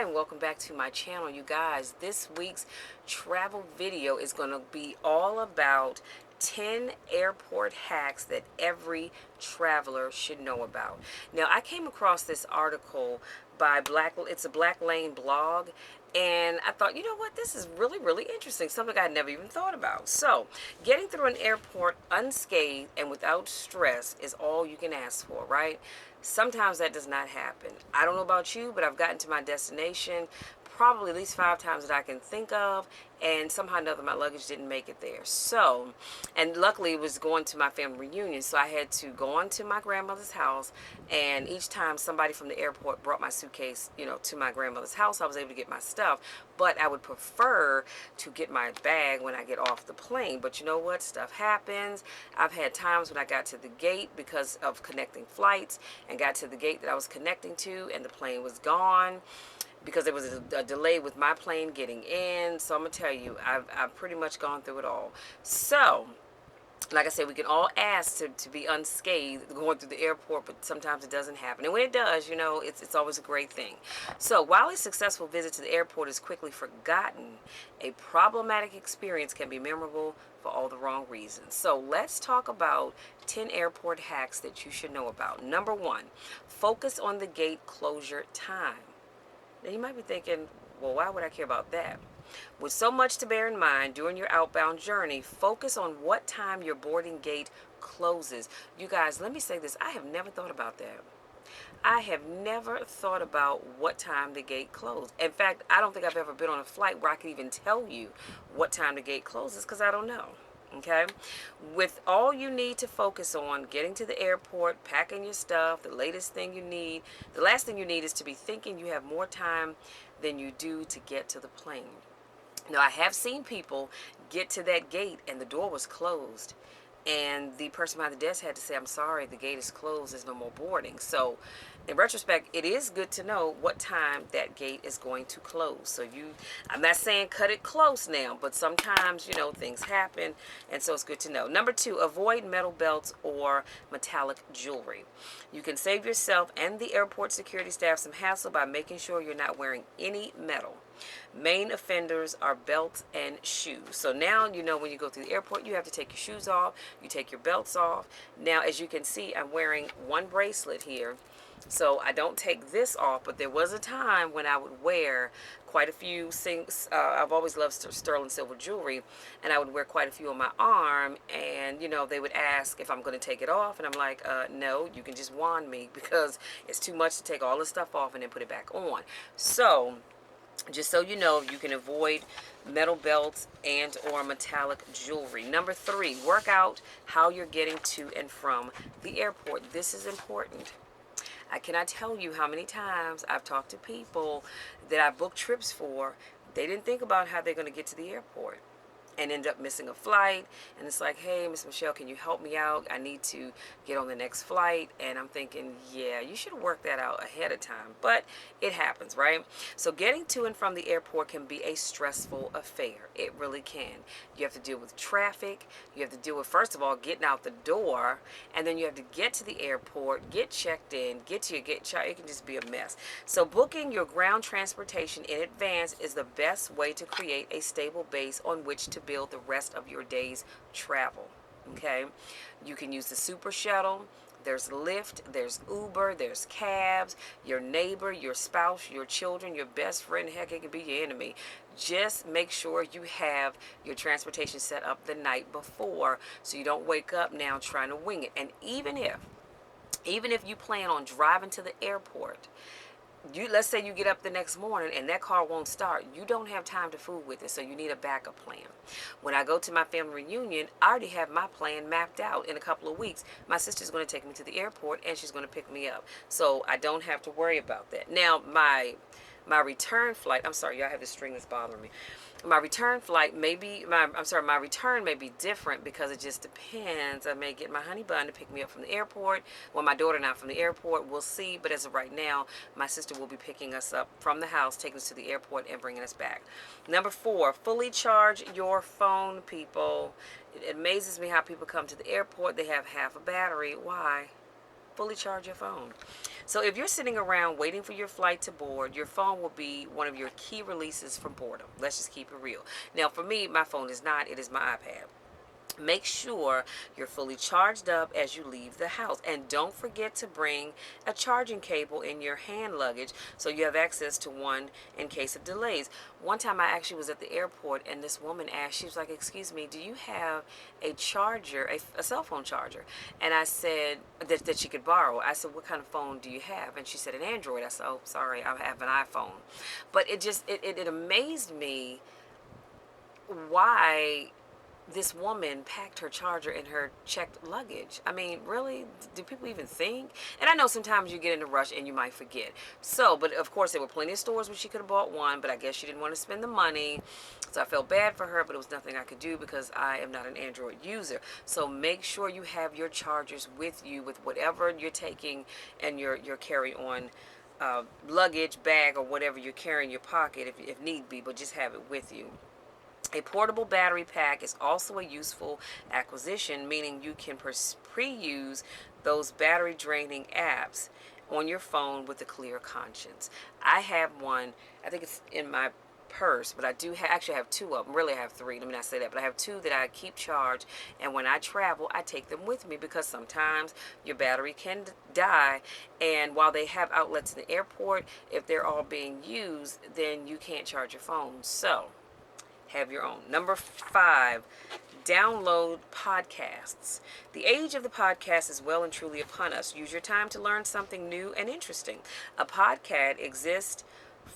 and welcome back to my channel. You guys, this week's travel video is going to be all about 10 airport hacks that every traveler should know about. Now, I came across this article by it's a Black Lane blog, and I thought, you know what, this is really interesting, something I never even thought about. So, getting through an airport unscathed and without stress is all you can ask for, right? Sometimes that does not happen. I don't know about you, but I've gotten to my destination probably at least 5 times that I can think of, and somehow or another my luggage didn't make it there. So, and luckily it was going to my family reunion, so I had to go on to my grandmother's house, and each time somebody from the airport brought my suitcase, to my grandmother's house, I was able to get my stuff. But I would prefer to get my bag when I get off the plane. But you know what? Stuff happens. I've had times when I got to the gate because of connecting flights and got to the gate that I was connecting to, and the plane was gone because there was a delay with my plane getting in. So I'm going to tell you, I've pretty much gone through it all. So, like I said, we can all ask to be unscathed going through the airport, but sometimes it doesn't happen. And when it does, it's always a great thing. So while a successful visit to the airport is quickly forgotten, a problematic experience can be memorable for all the wrong reasons. So let's talk about 10 airport hacks that you should know about. Number 1, focus on the gate closure time. Now you might be thinking, well, why would I care about that? With so much to bear in mind during your outbound journey, focus on what time your boarding gate closes. You guys, let me say this. I have never thought about that. I have never thought about what time the gate closed. In fact, I don't think I've ever been on a flight where I can even tell you what time the gate closes because I don't know. Okay, with all you need to focus on getting to the airport, packing your stuff, the last thing you need is to be thinking you have more time than you do to get to the plane. Now, I have seen people get to that gate and the door was closed, and the person behind the desk had to say, I'm sorry, the gate is closed, there's no more boarding. So in retrospect, it is good to know what time that gate is going to close. So I'm not saying cut it close now, but sometimes, things happen, and so it's good to know. Number 2, avoid metal belts or metallic jewelry. You can save yourself and the airport security staff some hassle by making sure you're not wearing any metal. Main offenders are belts and shoes. So now, when you go through the airport, you have to take your shoes off, you take your belts off. Now, as you can see, I'm wearing one bracelet here, so I don't take this off, but there was a time when I would wear quite a few things. I've always loved sterling silver jewelry, and I would wear quite a few on my arm, and they would ask if I'm going to take it off, and I'm like, no, you can just wand me because it's too much to take all this stuff off and then put it back on. So just so you know, you can avoid metal belts and or metallic jewelry. Number 3, work out how you're getting to and from the airport. This is important. I cannot tell you how many times I've talked to people that I booked trips for. They didn't think about how they're going to get to the airport and end up missing a flight, and it's like, hey, Miss Michelle, can you help me out? I need to get on the next flight. And I'm thinking, yeah, you should work that out ahead of time, but it happens, right? So getting to and from the airport can be a stressful affair. It really can. You have to deal with traffic. You have to deal with, first of all, getting out the door, and then you have to get to the airport, get checked in, get to your gate check. It can just be a mess. So booking your ground transportation in advance is the best way to create a stable base on which to build the rest of your day's travel. Okay, you can use the super shuttle. There's Lyft, there's Uber, there's cabs, your neighbor, your spouse, your children, your best friend, heck, it could be your enemy. Just make sure you have your transportation set up the night before so you don't wake up now trying to wing it. And even if you plan on driving to the airport, let's say you get up the next morning and that car won't start. You don't have time to fool with it, so you need a backup plan. When I go to my family reunion, I already have my plan mapped out. In a couple of weeks, my sister's going to take me to the airport and she's going to pick me up, so I don't have to worry about that. Now, my return flight, I'm sorry, y'all have this string that's bothering me. My return flight may be, my return may be different because it just depends. I may get my honey bun to pick me up from the airport. Well, my daughter not from the airport. We'll see. But as of right now, my sister will be picking us up from the house, taking us to the airport, and bringing us back. Number 4, fully charge your phone, people. It amazes me how people come to the airport. They have half a battery. Why? fully charge your phone. So if you're sitting around waiting for your flight to board, your phone will be one of your key releases from boredom. Let's just keep it real. Now, for me, my phone is not. It is my iPad. Make sure you're fully charged up as you leave the house. And don't forget to bring a charging cable in your hand luggage so you have access to one in case of delays. One time I actually was at the airport and this woman asked, she was like, "Excuse me, do you have a charger, a cell phone charger?" And I said that she could borrow. I said, "What kind of phone do you have?" And she said, "An Android." I said, "Oh, sorry, I have an iPhone." But it amazed me why this woman packed her charger in her checked luggage. I mean, really? Do people even think? And I know sometimes you get in a rush and you might forget. So, but of course, there were plenty of stores where she could have bought one, but I guess she didn't want to spend the money. So I felt bad for her, but it was nothing I could do because I am not an Android user. So make sure you have your chargers with you with whatever you're taking and your carry-on luggage, bag, or whatever you're carrying in your pocket if need be, but just have it with you. A portable battery pack is also a useful acquisition, meaning you can pre-use those battery draining apps on your phone with a clear conscience. I have one, I think it's in my purse, but I do actually have two of them. Really, I have three. Let me not say that, but I have two that I keep charged, and when I travel, I take them with me because sometimes your battery can die, and while they have outlets in the airport, if they're all being used, then you can't charge your phone. So have your own. Number 5, download podcasts. The age of the podcast is well and truly upon us. Use your time to learn something new and interesting. A podcast, exists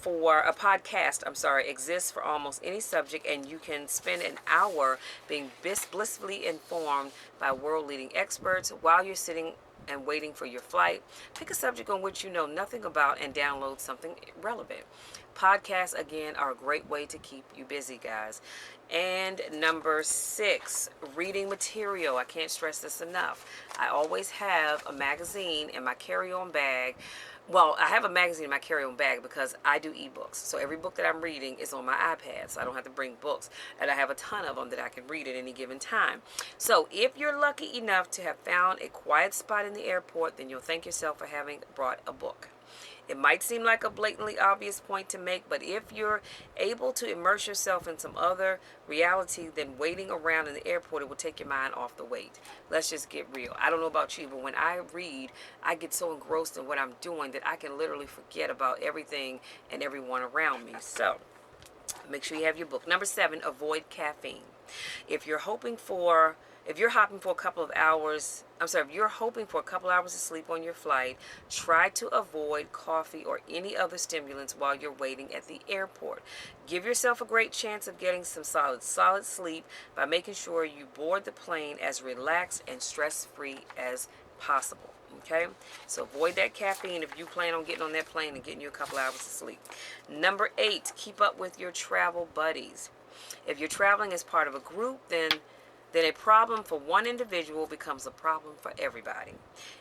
for almost any subject, and you can spend an hour being blissfully informed by world-leading experts while you're sitting and waiting for your flight. Pick a subject on which you know nothing about and download something relevant. Podcasts, again, are a great way to keep you busy, guys. And number 6, reading material. I can't stress this enough. I always have a magazine in my carry-on bag. Well, I have a magazine in my carry-on bag because I do ebooks. So every book that I'm reading is on my iPad, so I don't have to bring books. And I have a ton of them that I can read at any given time. So if you're lucky enough to have found a quiet spot in the airport, then you'll thank yourself for having brought a book. It might seem like a blatantly obvious point to make, but if you're able to immerse yourself in some other reality than waiting around in the airport, it will take your mind off the wait. Let's just get real. I don't know about you, but when I read, I get so engrossed in what I'm doing that I can literally forget about everything and everyone around me. So make sure you have your book. Number 7, avoid caffeine. If you're hoping for if you're hoping for a couple of hours of sleep on your flight, try to avoid coffee or any other stimulants while you're waiting at the airport. Give yourself a great chance of getting some solid sleep by making sure you board the plane as relaxed and stress-free as possible. Okay, so avoid that caffeine if you plan on getting on that plane and getting you a couple hours of sleep. Number 8, keep up with your travel buddies. If you're traveling as part of a group, then a problem for one individual becomes a problem for everybody.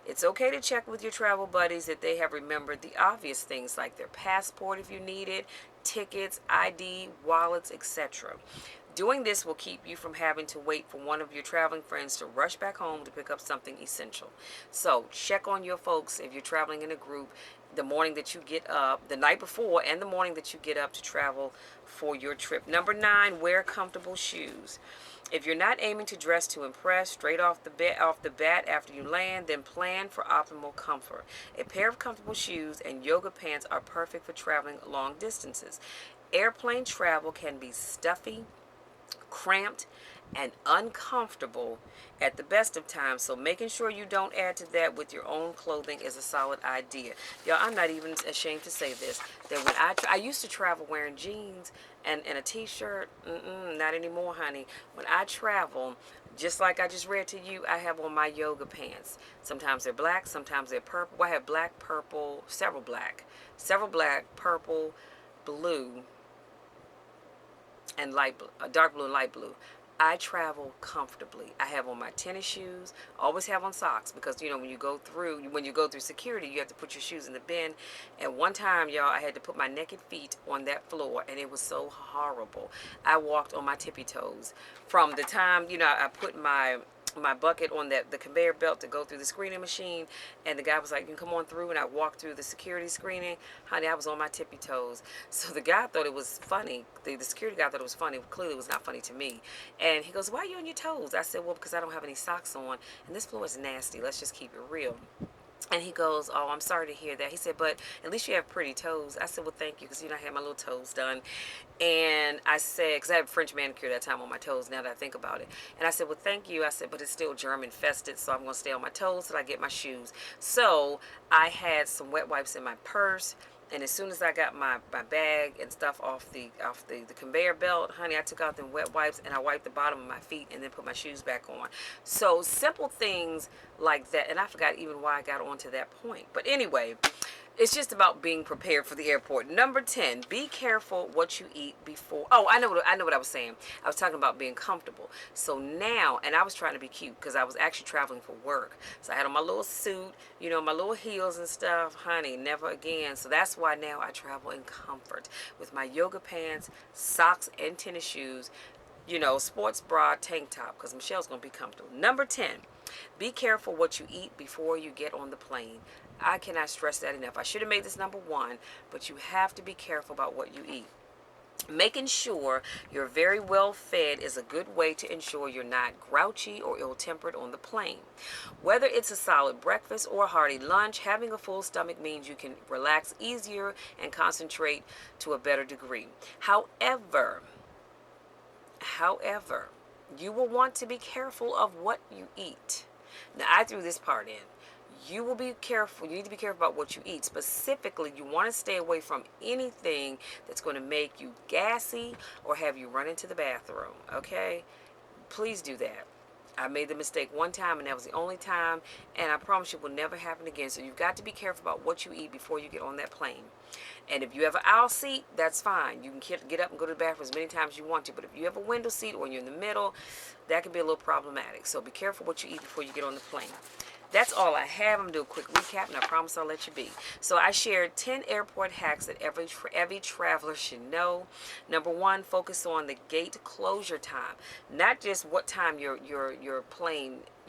It's okay to check with your travel buddies that they have remembered the obvious things like their passport if you need it, tickets, ID, wallets, etc. Doing this will keep you from having to wait for one of your traveling friends to rush back home to pick up something essential. So check on your folks if you're traveling in a group the morning that you get up, the night before, and the morning that you get up to travel for your trip. Number 9, wear comfortable shoes. If you're not aiming to dress to impress straight off the bat after you land, then plan for optimal comfort. A pair of comfortable shoes and yoga pants are perfect for traveling long distances. Airplane travel can be stuffy, cramped, and uncomfortable at the best of times, so making sure you don't add to that with your own clothing is a solid idea. Y'all, I'm not even ashamed to say this, that when I used to travel wearing jeans and a t-shirt. Not anymore, honey. When I travel, just like I just read to you, I have on my yoga pants. Sometimes they're black, sometimes they're purple. Well, I have black, purple, several black, purple, blue, and dark blue and light blue. I travel comfortably. I have on my tennis shoes, always have on socks, because when you go through security, you have to put your shoes in the bin. And one time, y'all, I had to put my naked feet on that floor, and it was so horrible. I walked on my tippy toes from the time I put my my bucket on the conveyor belt to go through the screening machine, and the guy was like, you can come on through, and I walked through the security screening. Honey, I was on my tippy toes. So the guy thought it was funny. The security guy thought it was funny. Clearly it was not funny to me. And he goes, why are you on your toes? I said, well, because I don't have any socks on, and this floor is nasty. Let's just keep it real. And he goes, oh, I'm sorry to hear that. He said, but at least you have pretty toes. I said, well, thank you, because, I had my little toes done. And I said, because I had French manicure that time on my toes, now that I think about it. And I said, well, thank you. I said, but it's still germ infested, so I'm going to stay on my toes till I get my shoes. So I had some wet wipes in my purse. And as soon as I got my bag and stuff off the conveyor belt, honey, I took out the wet wipes and I wiped the bottom of my feet and then put my shoes back on. So simple things like that. And I forgot even why I got onto that point. But anyway, it's just about being prepared for the airport. Number 10, be careful what you eat before. Oh, I know what I was saying. I was talking about being comfortable. So now, and I was trying to be cute because I was actually traveling for work. So I had on my little suit, my little heels and stuff. Honey, never again. So that's why now I travel in comfort with my yoga pants, socks, and tennis shoes. Sports bra, tank top, because Michelle's going to be comfortable. Number 10, be careful what you eat before you get on the plane. I cannot stress that enough. I should have made this number 1, but you have to be careful about what you eat. Making sure you're very well fed is a good way to ensure you're not grouchy or ill-tempered on the plane. Whether it's a solid breakfast or a hearty lunch, having a full stomach means you can relax easier and concentrate to a better degree. However, you will want to be careful of what you eat. Now, I threw this part in. You will be careful. You need to be careful about what you eat. Specifically, you want to stay away from anything that's going to make you gassy or have you run into the bathroom. Okay? Please do that. I made the mistake one time, and that was the only time, and I promise you it will never happen again. So you've got to be careful about what you eat before you get on that plane. And if you have an aisle seat, that's fine. You can get up and go to the bathroom as many times as you want to. But if you have a window seat or you're in the middle, that can be a little problematic. So be careful what you eat before you get on the plane. That's all I have. I'm going to do a quick recap, and I promise I'll let you be. So I shared 10 airport hacks that every traveler should know. Number 1, focus on the gate closure time. Not just what time your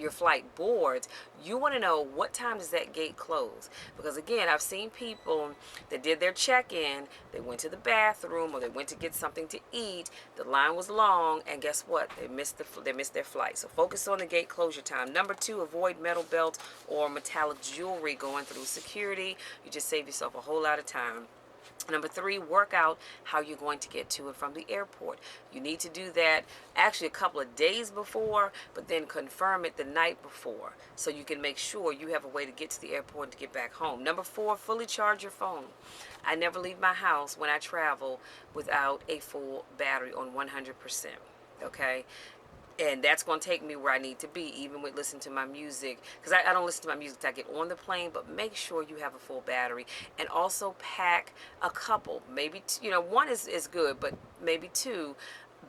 flight boards. You want to know what time does that gate close. Because again, I've seen people that did their check-in, they went to the bathroom or they went to get something to eat, the line was long, and guess what? They missed their flight. So focus on the gate closure time. Number 2, avoid metal belts or metallic jewelry going through security. You just save yourself a whole lot of time. Number 3, work out how you're going to get to and from the airport. You need to do that actually a couple of days before, but then confirm it the night before so you can make sure you have a way to get to the airport and to get back home. Number 4, fully charge your phone. I never leave my house when I travel without a full battery on 100%. Okay? And that's going to take me where I need to be, even with listening to my music. Because I don't listen to my music until I get on the plane, but make sure you have a full battery. And also pack a couple. Maybe, 1 is good, but maybe 2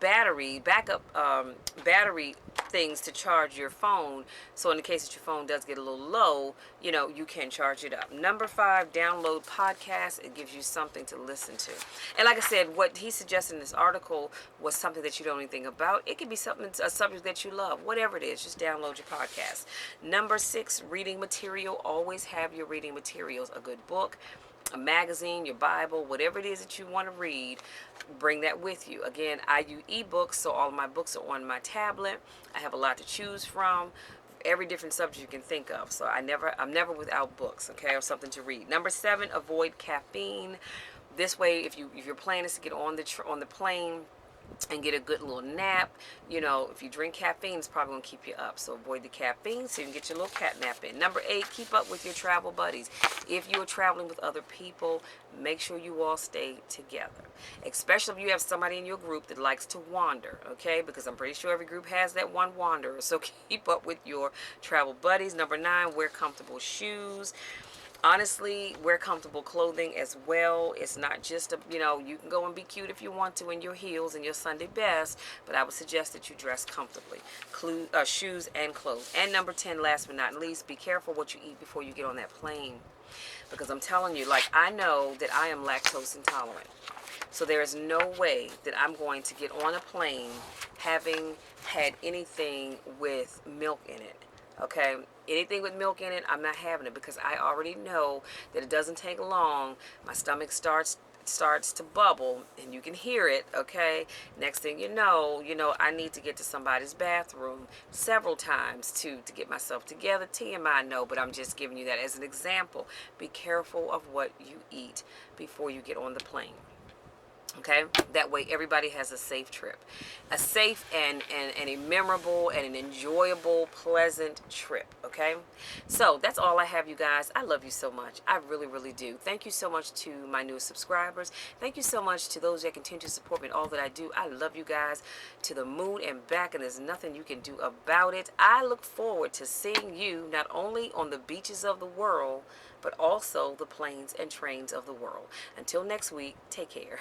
backup battery things to charge your phone. So in the case that your phone does get a little low, you can charge it up. Number 5, download podcasts. It gives you something to listen to. And like I said, what he suggested in this article was something that you don't know anything about. It could be a subject that you love. Whatever it is, just download your podcast. Number 6, reading material. Always have your reading materials. A good book, a magazine, your Bible, whatever it is that you want to read, bring that with you. Again, I use ebooks, so all of my books are on my tablet. I have a lot to choose from, every different subject you can think of. So I'm never without books, okay, or something to read. Number 7, avoid caffeine. This way, if your plan is to get on the plane and get a good little nap, if you drink caffeine, it's probably going to keep you up. So avoid the caffeine so you can get your little cat nap in. Number 8, keep up with your travel buddies. If you are traveling with other people, make sure you all stay together. Especially if you have somebody in your group that likes to wander, okay? Because I'm pretty sure every group has that one wanderer. So keep up with your travel buddies. Number 9, wear comfortable shoes. Honestly, wear comfortable clothing as well. It's not just you can go and be cute if you want to in your heels and your Sunday best, but I would suggest that you dress comfortably. Shoes and clothes. And number 10, last but not least, be careful what you eat before you get on that plane. Because I'm telling you, I know that I am lactose intolerant. So there is no way that I'm going to get on a plane having had anything with milk in it. Okay, anything with milk in it, I'm not having it, because I already know that it doesn't take long. My stomach starts to bubble, and you can hear it. Okay, next thing I need to get to somebody's bathroom several times to get myself together. TMI, no, but I'm just giving you that as an example. Be careful of what you eat before you get on the plane. Okay, that way everybody has a safe trip, a safe and a memorable and an enjoyable, pleasant trip. Okay, so that's all I have, you guys. I love you so much. I really, really do. Thank you so much to my new subscribers. Thank you so much to those that continue to support me in all that I do. I love you guys to the moon and back, and there's nothing you can do about it. I look forward to seeing you not only on the beaches of the world, but also the planes and trains of the world. Until next week, take care.